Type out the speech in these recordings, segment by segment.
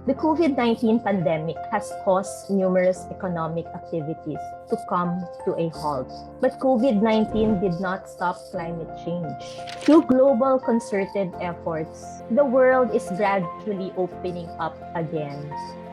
The COVID-19 pandemic has caused numerous economic activities to come to a halt. But COVID-19 did not stop climate change. Through global concerted efforts, the world is gradually opening up again.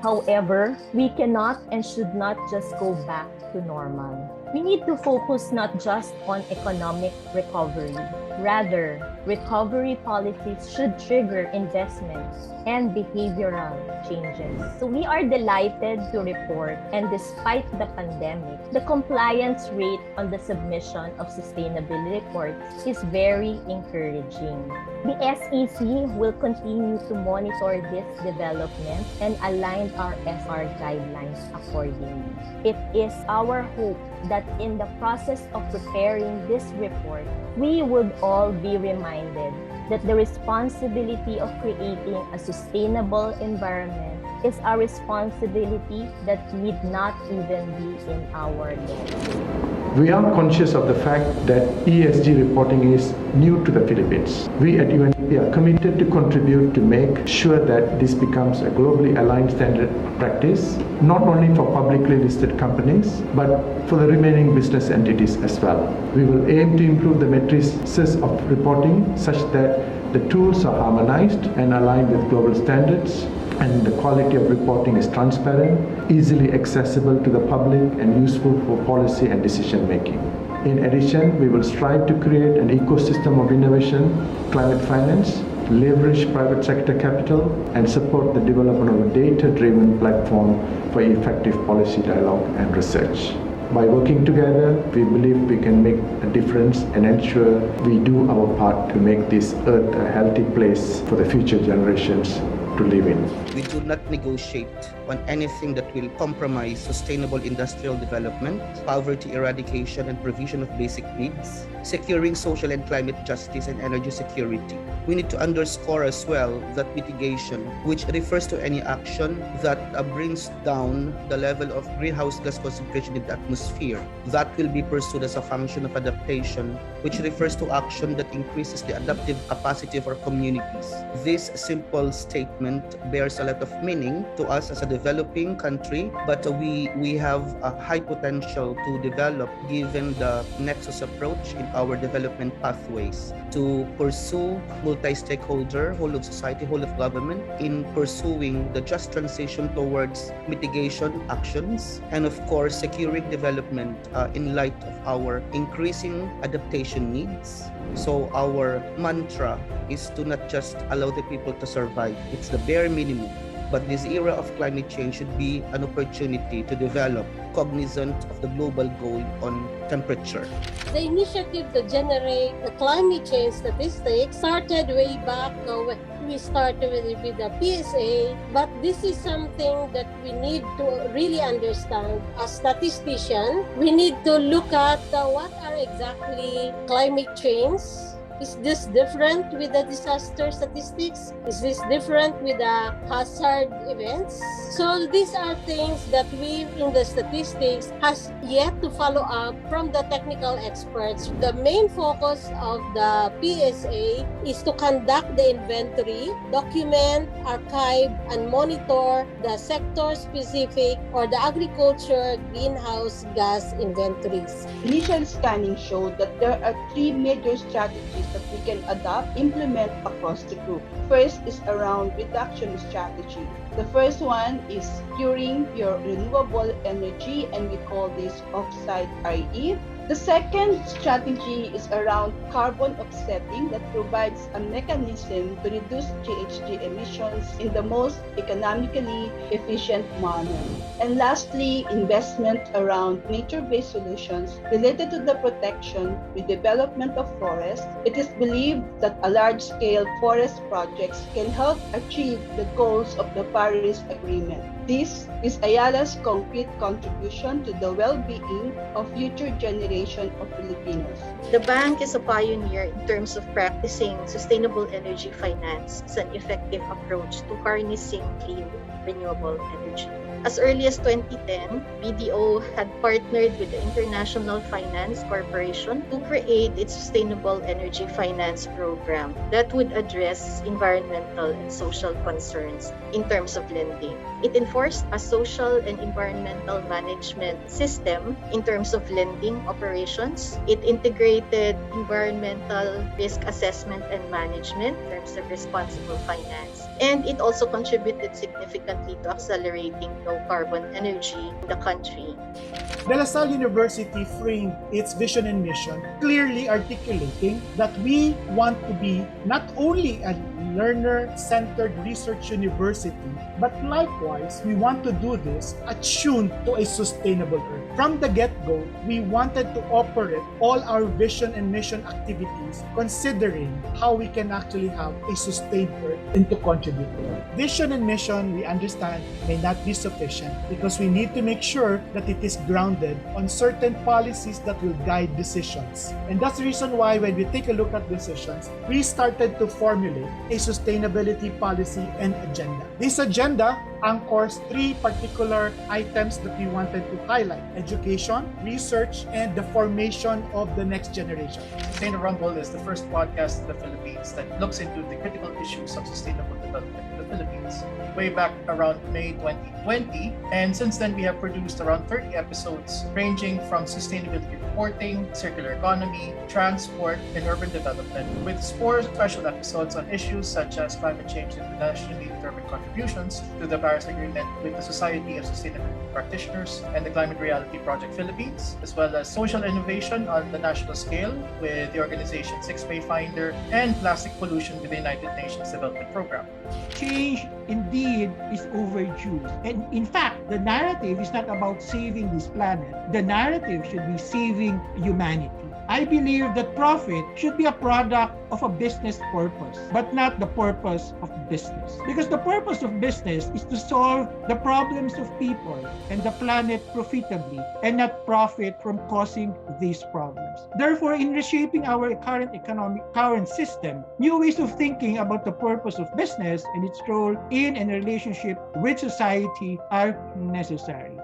However, we cannot and should not just go back to normal. We need to focus not just on economic recovery. Rather, recovery policies should trigger investments and behavioral changes. So we are delighted to report, and despite the pandemic, the compliance rate on the submission of sustainability reports is very encouraging. The SEC will continue to monitor this development and align our SR guidelines accordingly. It is our hope that in the process of preparing this report, we would all be reminded that the responsibility of creating a sustainable environment is a responsibility that need not even be in our laws. We are conscious of the fact that ESG reporting is new to the Philippines. We at UNDP are committed to contribute to make sure that this becomes a globally aligned standard practice, not only for publicly listed companies, but for the remaining business entities as well. We will aim to improve the matrices of reporting such that the tools are harmonized and aligned with global standards, and the quality of reporting is transparent, easily accessible to the public, and useful for policy and decision making. In addition, we will strive to create an ecosystem of innovation, climate finance, leverage private sector capital, and support the development of a data-driven platform for effective policy dialogue and research. By working together, we believe we can make a difference and ensure we do our part to make this earth a healthy place for the future generations to live in. We do not negotiate on anything that will compromise sustainable industrial development, poverty eradication and provision of basic needs, securing social and climate justice and energy security. We need to underscore as well that mitigation, which refers to any action that brings down the level of greenhouse gas concentration in the atmosphere, that will be pursued as a function of adaptation, which refers to action that increases the adaptive capacity of our communities. This simple statement bears a lot of meaning to us as a developing country, but we have a high potential to develop given the nexus approach in our development pathways to pursue multi-stakeholder, whole of society, whole of government in pursuing the just transition towards mitigation actions, and of course securing development in light of our increasing adaptation needs. So our mantra is to not just allow the people to survive, it's the bare minimum. But this era of climate change should be an opportunity to develop cognizant of the global goal on temperature. The initiative to generate the climate change statistics started way back when we started with the PSA, but this is something that we need to really understand. As statistician, we need to look at what are exactly climate change. Is this different with the disaster statistics? Is this different with the hazard events? So these are things that we in the statistics has yet to follow up from the technical experts. The main focus of the PSA is to conduct the inventory, document, archive, and monitor the sector-specific or the agriculture greenhouse gas inventories. Initial scanning showed that there are three major strategies that we can adopt, implement across the group. First is around reduction strategy. The first one is securing your renewable energy, and we call this offsite RE. The second strategy is around carbon offsetting that provides a mechanism to reduce GHG emissions in the most economically efficient manner. And lastly, investment around nature-based solutions related to the protection and development of forests. It is believed that a large-scale forest projects can help achieve the goals of the Paris Agreement. This is Ayala's concrete contribution to the well-being of future generations generation of Filipinos. The bank is a pioneer in terms of practicing sustainable energy finance as an effective approach to harnessing clean, renewable energy. As early as 2010, BDO had partnered with the International Finance Corporation to create its Sustainable Energy Finance Program that would address environmental and social concerns in terms of lending. It enforced a social and environmental management system in terms of lending operations. It integrated environmental risk assessment and management in terms of responsible finance. And it also contributed significantly to accelerating low-carbon energy in the country. De La Salle University framed its vision and mission, clearly articulating that we want to be not only a learner-centered research university, but likewise, we want to do this attuned to a sustainable Earth. From the get-go, we wanted to operate all our vision and mission activities considering how we can actually have a sustained Earth and to contribute to it. Vision and mission, we understand, may not be sufficient because we need to make sure that it is grounded on certain policies that will guide decisions. And that's the reason why when we take a look at decisions, we started to formulate a sustainability policy and agenda. This agenda anchors three particular items that we wanted to highlight: education, research, and the formation of the next generation. Sustainable Rumble is the first podcast in the Philippines that looks into the critical issues of sustainable development in the Philippines, way back around May 2020. And since then, we have produced around 30 episodes ranging from sustainability reporting, circular economy, transport, and urban development, with 4 special episodes on issues such as climate change and internationally determined contributions to the Paris Agreement with the Society of Sustainability Practitioners and the Climate Reality Project Philippines, as well as social innovation on the national scale with the organization Six Wayfinder and plastic pollution with the United Nations Development Program. Change indeed is overdue. And in fact, the narrative is not about saving this planet. The narrative should be saving humanity. I believe that profit should be a product of a business purpose, but not the purpose of business. Because the purpose of business is to solve the problems of people and the planet profitably and not profit from causing these problems. Therefore, in reshaping our current system, new ways of thinking about the purpose of business and its role in and relationship with society are necessary.